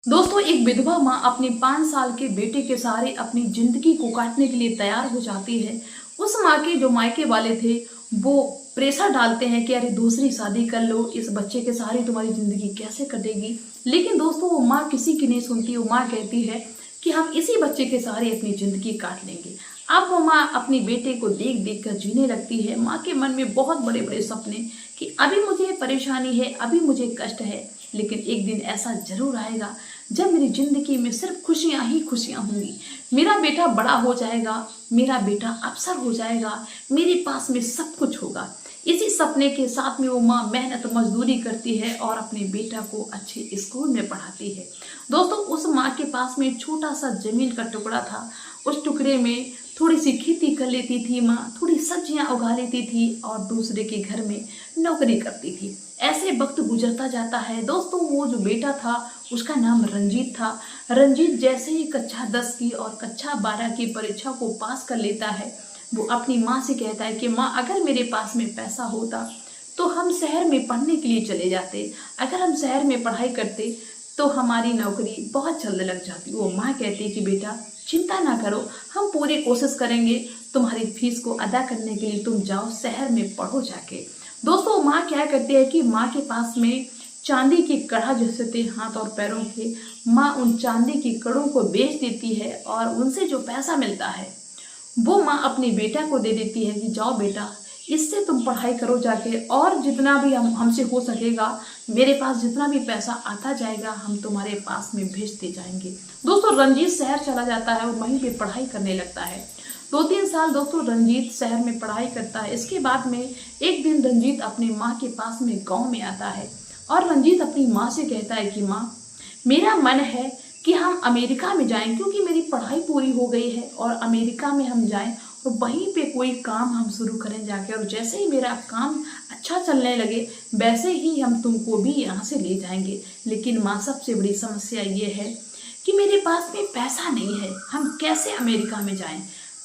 दोस्तों, एक विधवा माँ अपने 5 साल के बेटे के सहारे अपनी जिंदगी को काटने के लिए तैयार हो जाती है। उस माँ के जो मायके वाले थे, वो प्रेशर डालते हैं कि अरे दूसरी शादी कर लो, इस बच्चे के सहारे तुम्हारी जिंदगी कैसे कटेगी। लेकिन दोस्तों, वो माँ किसी की नहीं सुनती। वो माँ कहती है कि हम इसी बच्चे के सहारे अपनी जिंदगी काट लेंगे। अब वो माँ अपने बेटे को देख देख कर जीने लगती है। माँ के मन में बहुत बड़े बड़े सपने कि अभी मुझे परेशानी है, अभी मुझे कष्ट है, लेकिन एक दिन ऐसा जरूर आएगा जब मेरी जिंदगी में सिर्फ खुशियां ही खुशियां होंगी। मेरा बेटा बड़ा हो जाएगा, मेरा बेटा अफसर हो जाएगा, मेरे पास में सब कुछ होगा। इसी सपने के साथ में वो माँ मेहनत मजदूरी करती है और अपने बेटा को अच्छे स्कूल में पढ़ाती है। दोस्तों, उस माँ के पास में छोटा सा जमीन का टुकड़ा था। उस टुकड़े में थोड़ी सी खेती कर लेती थी माँ, थोड़ी सब्जियां उगा लेती थी और दूसरे के घर में नौकरी करती थी। ऐसे वक्त गुजरता जाता है। दोस्तों, वो जो बेटा था उसका नाम रंजीत था। रंजीत जैसे ही कक्षा 10 की और कक्षा 12 की परीक्षा को पास कर लेता है, वो अपनी माँ से कहता है कि माँ, अगर मेरे पास में पैसा होता तो हम शहर में पढ़ने के लिए चले जाते। अगर हम शहर में पढ़ाई करते तो हमारी नौकरी बहुत जल्द लग जाती। वो माँ कहती है कि बेटा चिंता ना करो, हम पूरी कोशिश करेंगे तुम्हारी फीस को अदा करने के लिए, तुम जाओ शहर में पढ़ो जाके। दोस्तों, माँ क्या करती है कि माँ के पास में चांदी की कड़ा जैसे थे हाथ और पैरों के, माँ उन चांदी की कड़ों को बेच देती है और उनसे जो पैसा मिलता है वो माँ अपने बेटा को दे देती है कि जाओ बेटा, इससे तुम पढ़ाई करो जाके, और जितना भी हमसे हो सकेगा, मेरे पास जितना भी पैसा आता जाएगा हम तुम्हारे पास में भेजते जाएंगे। दोस्तों, रंजीत शहर चला जाता है और वहीं पे पढ़ाई करने लगता है। 2-3 साल दोस्तों रंजीत शहर में पढ़ाई करता है। इसके बाद में एक दिन रंजीत अपनी माँ के पास में गाँव में आता है और रंजीत अपनी माँ से कहता है कि माँ, मेरा मन है कि हम अमेरिका में जाएं, क्योंकि मेरी पढ़ाई पूरी हो गई है और अमेरिका में हम जाएं और वहीं पे कोई काम हम शुरू करें जाके, और जैसे ही मेरा काम अच्छा चलने लगे वैसे ही हम तुमको भी यहाँ से ले जाएंगे। लेकिन माँ, सबसे बड़ी समस्या ये है कि मेरे पास में पैसा नहीं है, हम कैसे अमेरिका में जाएं।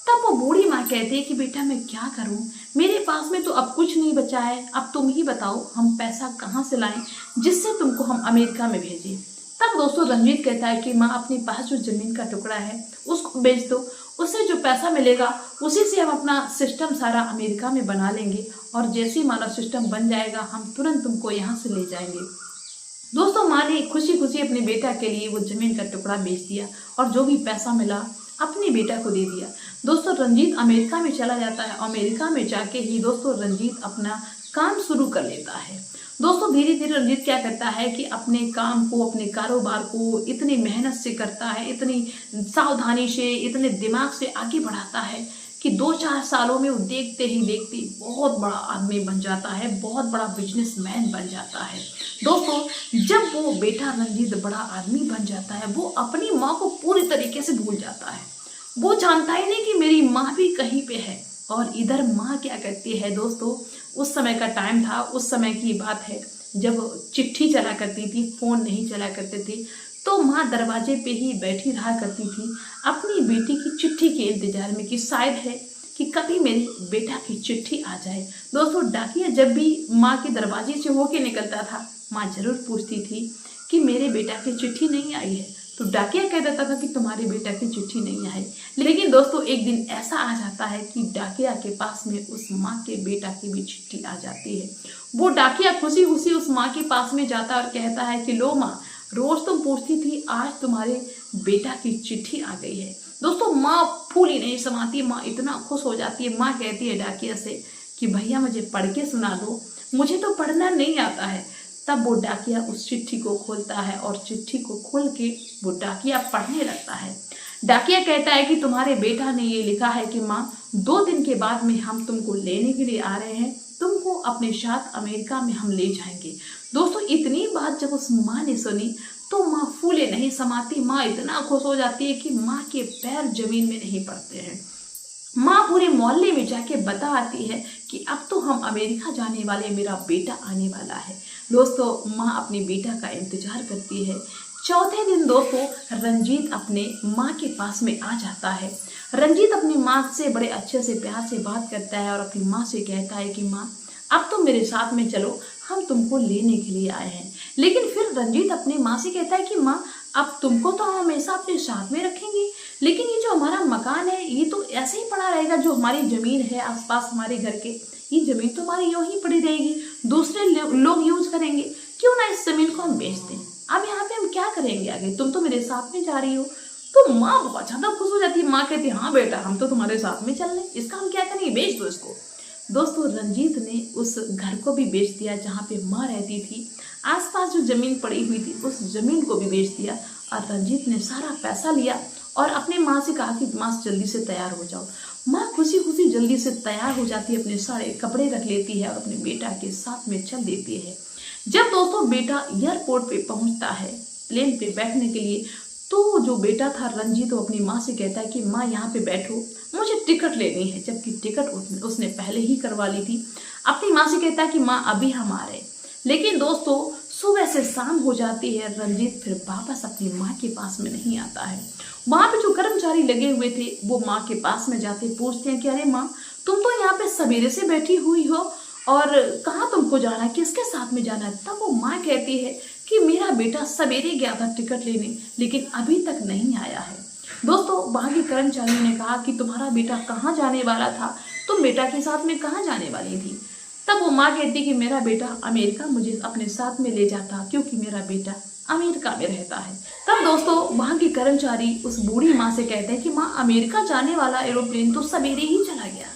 तब वो बूढ़ी माँ कहती है कि बेटा मैं क्या करूं, मेरे पास में तो अब कुछ नहीं बचा है, अब तुम ही बताओ हम पैसा कहाँ से लाएं जिससे तुमको हम अमेरिका में भेजें। तब दोस्तों रंजीत कहता है कि माँ, अपने पास जो जमीन का टुकड़ा है उसको बेच दो, उससे जो पैसा मिलेगा उसी से हम अपना सिस्टम सारा अमेरिका में बना लेंगे, और जैसे ही हमारा सिस्टम बन जाएगा हम तुरंत तुमको यहाँ से ले जाएंगे। दोस्तों, माँ ने खुशी खुशी अपने बेटा के लिए वो जमीन का टुकड़ा बेच दिया और जो भी पैसा मिला अपने बेटा को दे दिया। दोस्तों, रंजीत अमेरिका में चला जाता है। अमेरिका में जाके ही दोस्तों रंजीत अपना काम शुरू कर लेता है। दोस्तों, धीरे धीरे रंजीत क्या करता है कि अपने काम को, अपने कारोबार को इतनी मेहनत से करता है, इतनी सावधानी से, इतने दिमाग से आगे बढ़ाता है कि 2-4 सालों में वो देखते ही देखते बहुत बड़ा आदमी बन जाता है, बहुत बड़ा बिजनेसमैन बन जाता है। दोस्तों, जब वो बेटा रंजीत बड़ा आदमी बन जाता है, वो अपनी माँ को पूरी तरीके से भूल जाता है। वो जानता ही नहीं कि मेरी माँ भी कहीं पे है। और इधर माँ क्या करती है दोस्तों, उस समय का टाइम था, उस समय की बात है जब चिट्ठी चला करती थी, फोन नहीं चला करते थे, तो माँ दरवाजे पे ही बैठी रहा करती थी अपनी बेटी की चिट्ठी के इंतजार में कि शायद है कि कभी मेरे बेटा की चिट्ठी आ जाए। दोस्तों, डाकिया जब भी माँ के दरवाजे से होके निकलता था, माँ जरूर पूछती थी कि मेरे बेटा की चिट्ठी नहीं आई है, तो डाकिया कह देता था कि तुम्हारे बेटा की चिट्ठी नहीं आई। लेकिन दोस्तों, एक दिन ऐसा आ जाता है कि डाकिया के पास में उस माँ के बेटा की भी चिट्ठी आ जाती है। वो डाकिया खुशी खुशी उस माँ के पास में जाता और कहता है कि लो माँ, रोज तुम पूछती थी, आज तुम्हारे बेटा की चिट्ठी आ गई है। दोस्तों, माँ फूली नहीं समाती, माँ इतना खुश हो जाती है। माँ कहती है डाकिया से कि भैया मुझे पढ़ के सुना दो, मुझे तो पढ़ना नहीं आता है। तब वो डाकिया उस चिट्ठी को खोलता है और चिट्ठी को खोल के वो डाकिया पढ़ने लगता है। डाकिया कहता है कि तुम्हारे बेटा ने ये लिखा है कि माँ, 2 दिन के बाद में हम तुमको लेने के लिए आ रहे हैं, तुमको अपने साथ अमेरिका में हम ले जाएंगे। दोस्तों, इतनी बात जब उस माँ ने सुनी तो माँ फूले नहीं समाती। माँ इतना खुश हो जाती है कि माँ के पैर जमीन में नहीं पड़ते हैं। माँ पूरे मोहल्ले में जाके बता आती है कि अब तो हम अमेरिका जाने वाले, मेरा बेटा आने वाला है। दोस्तों, माँ अपने बेटा का इंतजार करती है। चौथे दिन दोस्तों रंजीत अपने माँ के पास में आ जाता है। रंजीत अपनी माँ से बड़े अच्छे से प्यार से बात करता है और अपनी माँ से कहता है कि माँ, अब तुम मेरे साथ में चलो, हम तुमको लेने के लिए आए हैं। लेकिन फिर रंजीत अपनी माँ से कहता है कि माँ, अब तुमको तो हम हमेशा अपने साथ में रखेंगे, लेकिन ये जो हमारा मकान है ये तो ऐसे ही पड़ा रहेगा। जो हमारी जमीन है आसपास हमारे घर के, ये जमीन तो हमारी यूं ही पड़ी रहेगी, दूसरे लोग यूज करेंगे, क्यों ना इस जमीन को हम बेच दें। अब यहाँ पे हम क्या करेंगे आगे, तुम तो मेरे साथ में जा रही हो। तो माँ बहुत ज्यादा खुश हो जाती है। माँ कहती है हाँ बेटा हम तो तुम्हारे साथ में चल रहे, इसका हम क्या करेंगे, बेच दो इसको। दोस्तों रंजीत ने उस घर को भी बेच दिया जहाँ पे माँ रहती थी। आसपास जो जमीन पड़ी हुई थी उस जमीन को भी बेच दिया और रंजीत ने सारा पैसा लिया और अपनी माँ से कहा कि माँ जल्दी से तैयार हो जाओ। माँ खुशी खुशी जल्दी से तैयार हो जाती है, अपने सारे कपड़े रख लेती है और अपने बेटा के साथ में चल देती है। जब दोस्तों बेटा एयरपोर्ट पे पहुंचता है प्लेन पे बैठने के लिए, तो जो बेटा था रंजीत वो अपनी माँ से कहता है कि माँ यहाँ पे बैठो, मुझे टिकट लेनी है, जबकि टिकट उसने पहले ही करवा ली थी। अपनी माँ से कहता है कि माँ अभी हम आ रहे। लेकिन दोस्तों सुबह से शाम हो जाती है, रंजीत फिर वापस अपनी माँ के पास में नहीं आता है। वहां पे जो कर्मचारी लगे हुए थे वो माँ के पास में जाते पूछते हैं कि अरे माँ तुम तो यहाँ पे सवेरे से बैठी हुई हो और कहाँ तुमको जाना है, किसके साथ में जाना है। तब वो माँ कहती है कि मेरा बेटा सवेरे गया था टिकट लेने लेकिन अभी तक नहीं आया है। दोस्तों वहां के कर्मचारी ने कहा कि तुम्हारा बेटा कहाँ जाने वाला था, तुम बेटा के साथ में कहाँ जाने वाली थी। तब वो माँ कहती कि मेरा बेटा अमेरिका मुझे अपने साथ में ले जाता क्योंकि मेरा बेटा अमेरिका में रहता है। तब दोस्तों वहां के कर्मचारी उस बूढ़ी माँ से कहते हैं कि माँ अमेरिका जाने वाला एरोप्लेन तो सवेरे ही चला गया,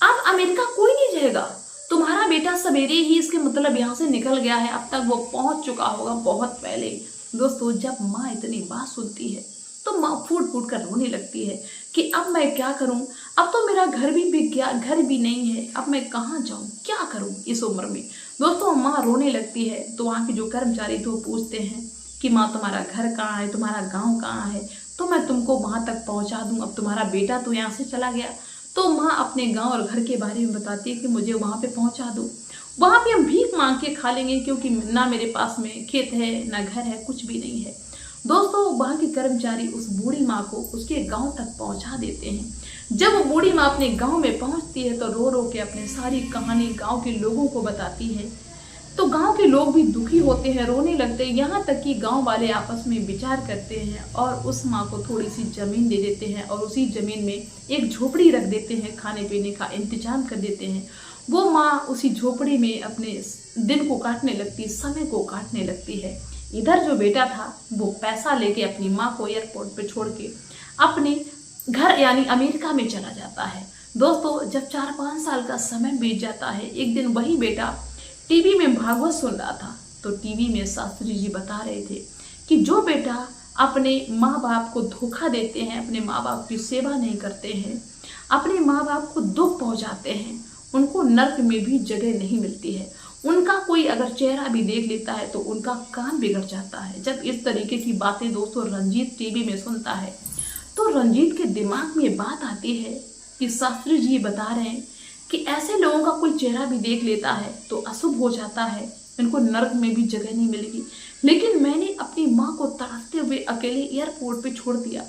अब अमेरिका कोई नहीं जाएगा, तुम्हारा बेटा सवेरे ही इसके मतलब यहाँ से निकल गया है, अब तक वो पहुंच चुका होगा बहुत पहले। दोस्तों जब माँ इतनी बात सुनती है तो माँ फूट फूट कर रोने लगती है कि अब मैं क्या करूं, अब तो मेरा घर भी बिक गया, घर भी नहीं है, अब मैं कहाँ जाऊं, क्या करूं इस उम्र में। दोस्तों माँ रोने लगती है तो वहाँ के जो कर्मचारी थे वो पूछते हैं कि माँ तुम्हारा घर कहाँ है, तुम्हारा गाँव कहाँ है, तो मैं तुमको वहाँ तक पहुँचा दूँ, अब तुम्हारा बेटा तो यहाँ से चला गया। तो माँ अपने गाँव और घर के बारे में बताती है कि मुझे वहाँ पे पहुँचा दो, वहाँ पे हम भीख मांग के खा लेंगे क्योंकि ना मेरे पास में खेत है ना घर है, कुछ भी नहीं है। दोस्तों वहाँ के कर्मचारी उस बूढ़ी माँ को उसके गांव तक पहुँचा देते हैं। जब वो बूढ़ी माँ अपने गांव में पहुँचती है तो रो रो के अपनी सारी कहानी गांव के लोगों को बताती है। तो गांव के लोग भी दुखी होते हैं, रोने लगते हैं, यहाँ तक कि गांव वाले आपस में विचार करते हैं और उस माँ को थोड़ी सी जमीन दे देते हैं और उसी जमीन में एक झोपड़ी रख देते हैं, खाने पीने का इंतजाम कर देते हैं। वो माँ उसी झोपड़ी में अपने दिन को काटने लगती, समय को काटने लगती है। इधर जो बेटा था वो पैसा लेके अपनी माँ को एयरपोर्ट पे छोड़ के अपने घर यानी अमेरिका में चला जाता है। दोस्तों जब 4-5 साल का समय बीत जाता है, एक दिन वही बेटा टीवी में भागवत सुन रहा था तो टीवी में शास्त्री जी बता रहे थे कि जो बेटा अपने माँ बाप को धोखा देते हैं, अपने माँ बाप की सेवा नहीं करते हैं, अपने माँ बाप को दुख पहुँचाते हैं, उनको नर्क में भी जगह नहीं मिलती है। उनका कोई अगर चेहरा भी देख लेता है तो उनका काम बिगड़ जाता है। जब इस तरीके की बातें दोस्तों रंजीत टीवी में सुनता है तो रंजीत के दिमाग में बात आती है कि शास्त्री जी बता रहे हैं कि ऐसे लोगों का कोई चेहरा भी देख लेता है तो अशुभ हो जाता है, इनको नर्क में भी जगह नहीं मिलेगी। लेकिन मैंने अपनी माँ को तड़पते हुए अकेले एयरपोर्ट पे छोड़ दिया,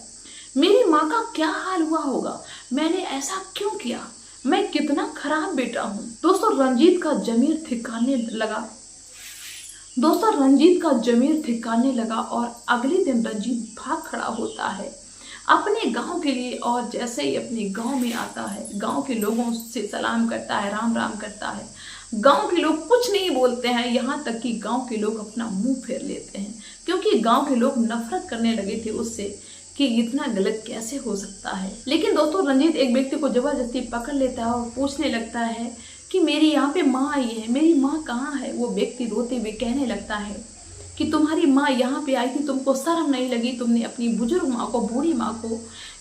मेरी माँ का क्या हाल हुआ होगा, मैंने ऐसा क्यों किया, मैं कितना खराब बेटा हूँ। दोस्तों रंजीत का जमीर थिकाने लगा और अगले दिन रंजीत भाग खड़ा होता है अपने गांव के लिए और जैसे ही अपने गांव में आता है गांव के लोगों से सलाम करता है, राम राम करता है। गांव के लोग कुछ नहीं बोलते हैं, यहाँ तक कि गांव के लोग अपना मुंह फेर लेते हैं क्योंकि गांव के लोग नफरत करने लगे थे उससे कि इतना गलत कैसे हो सकता है। लेकिन दोस्तों रंजीत एक व्यक्ति को जबरदस्ती पकड़ लेता है और पूछने लगता है कि मेरी यहाँ पे माँ आई है, मेरी माँ कहाँ है। वो व्यक्ति रोते हुए कहने लगता है कि तुम्हारी माँ यहाँ पे आई थी, तुमको शर्म नहीं लगी, तुमने अपनी बुजुर्ग माँ को, बूढ़ी माँ को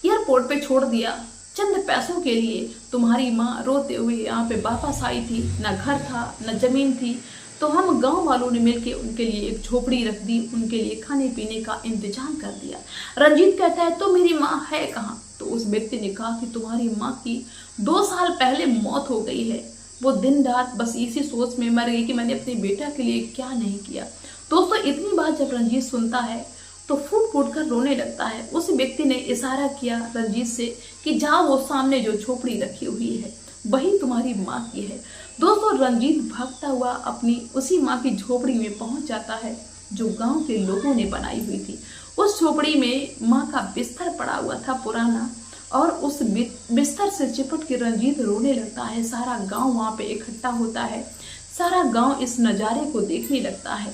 एयरपोर्ट पे छोड़ दिया चंद पैसों के लिए। तुम्हारी माँ रोते हुए यहाँ पे वापस आई थी, न घर था न जमीन थी, तो हम गांव वालों ने मिलके उनके लिए एक झोपड़ी रख दी, उनके लिए खाने पीने का इंतजाम कर दिया। रंजीत कहता है तो मेरी माँ है कहाँ। तो उस व्यक्ति ने कहा कि तुम्हारी माँ की 2 साल पहले मौत हो गई है, वो दिन रात बस इसी सोच में मर गई कि मैंने अपने बेटा के लिए क्या नहीं किया। दोस्तों इतनी बात जब रंजीत सुनता है तो फूट फूट कर रोने लगता है। उस व्यक्ति ने इशारा किया रंजीत से कि जाओ वो सामने जो झोपड़ी रखी हुई है वही तुम्हारी माँ की है। दोस्तों रंजीत भागता हुआ अपनी उसी माँ की झोपड़ी में पहुंच जाता है जो गांव के लोगों ने बनाई हुई थी। झोपड़ी में माँ का बिस्तर पड़ा हुआ था पुराना, और उस बिस्तर से चिपट के रंजीत रोने लगता है। सारा गांव वहां पे इकट्ठा होता है, सारा गांव इस नज़ारे को देखने लगता है।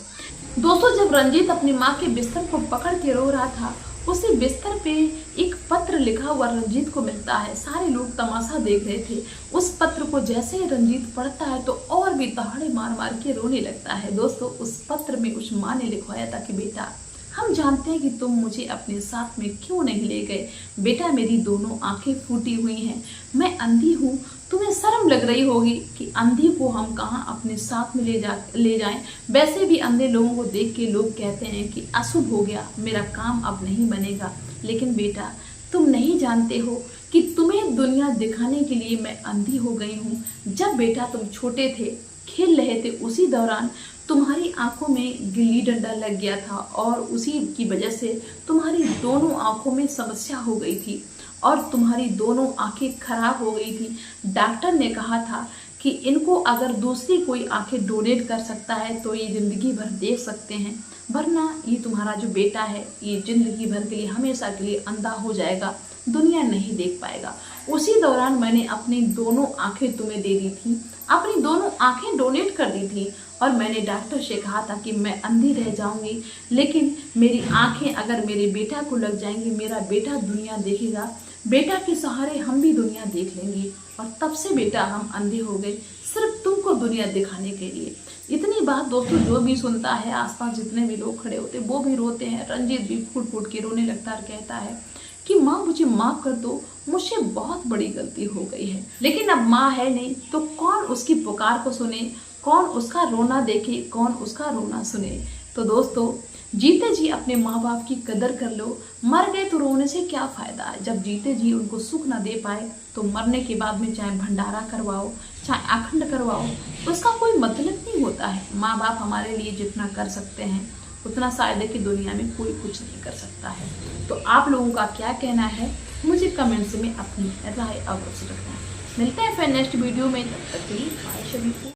दोस्तों, जब रंजीत अपनी माँ के बिस्तर को पकड़ के रो रहा था, उसी बिस्तर पे एक पत्र लिखा हुआ रंजीत को मिलता है। सारे लोग तमाशा देख रहे थे। उस पत्र को जैसे ही रंजीत पढ़ता है तो और भी दहाड़े मार मार के रोने लगता है। दोस्तों, उस पत्र में उस माँ ने लिखवाया था कि बेटा, हम जानते हैं कि तुम मुझे अपने साथ में क्यों नहीं ले गए। बेटा, मेरी दोनों आंखें फूटी हुई हैं, मैं अंधी हूँ। तुम्हें शर्म लग रही होगी कि अंधी को हम कहाँ अपने साथ में ले जाएं। वैसे भी अंधे लोगों को देख के लोग कहते हैं कि अशुभ हो गया, मेरा काम अब नहीं बनेगा। लेकिन बेटा, तुम नहीं जानते हो कि तुम्हें दुनिया दिखाने के लिए मैं अंधी हो गई हूँ। जब बेटा तुम छोटे थे, खेल रहे थे, उसी दौरान तुम्हारी आंखों में गिल्ली डंडा लग गया था और उसी की वजह से तुम्हारी दोनों आंखों में समस्या हो गई थी और तुम्हारी दोनों आंखें खराब हो गई थी। डॉक्टर ने कहा था कि इनको अगर दूसरी कोई आंखें डोनेट कर सकता है तो ये ज़िंदगी भर देख सकते हैं, वरना ये तुम्हारा जो बेटा है ये ज़िंदगी भर के लिए, हमेशा के लिए अंधा हो जाएगा, दुनिया नहीं देख पाएगा। उसी दौरान मैंने अपनी दोनों आंखें तुम्हें दे दी थी, अपनी दोनों आंखें डोनेट कर दी थी और मैंने डॉक्टर से कहा था कि मैं अंधी रह जाऊंगी, लेकिन मेरी आंखें अगर मेरे बेटा को लग जाएंगी, मेरा बेटा दुनिया देखेगा, बेटा के सहारे हम भी दुनिया देख लेंगे। और तब से बेटा हम अंधे हो गए, सिर्फ तुमको दुनिया दिखाने के लिए। इतनी बात दोस्तों जो भी सुनता है, आसपास जितने भी लोग खड़े होते वो भी रोते हैं। रंजीत भी फूट फूट के रोने लगता है और कहता है कि माँ, मुझे माफ़ कर दो, मुझसे बहुत बड़ी गलती हो गई है। लेकिन अब माँ है नहीं तो कौन उसकी पुकार को सुने, कौन उसका रोना देखे, कौन उसका रोना सुने। तो दोस्तों, जीते जी अपने माँ बाप की कदर कर लो, मर गए तो रोने से क्या फ़ायदा है। जब जीते जी उनको सुख ना दे पाए तो मरने के बाद में चाहे भंडारा करवाओ, चाहे अखंड करवाओ, उसका कोई मतलब नहीं होता है। माँ बाप हमारे लिए जितना कर सकते हैं उतना शायद है कि दुनिया में कोई कुछ नहीं कर सकता है। तो आप लोगों का क्या कहना है, मुझे कमेंट्स में अपनी राय अवश्य रखना है। मिलते हैं फिर नेक्स्ट वीडियो में, तब तक के लिए बाय सभी को।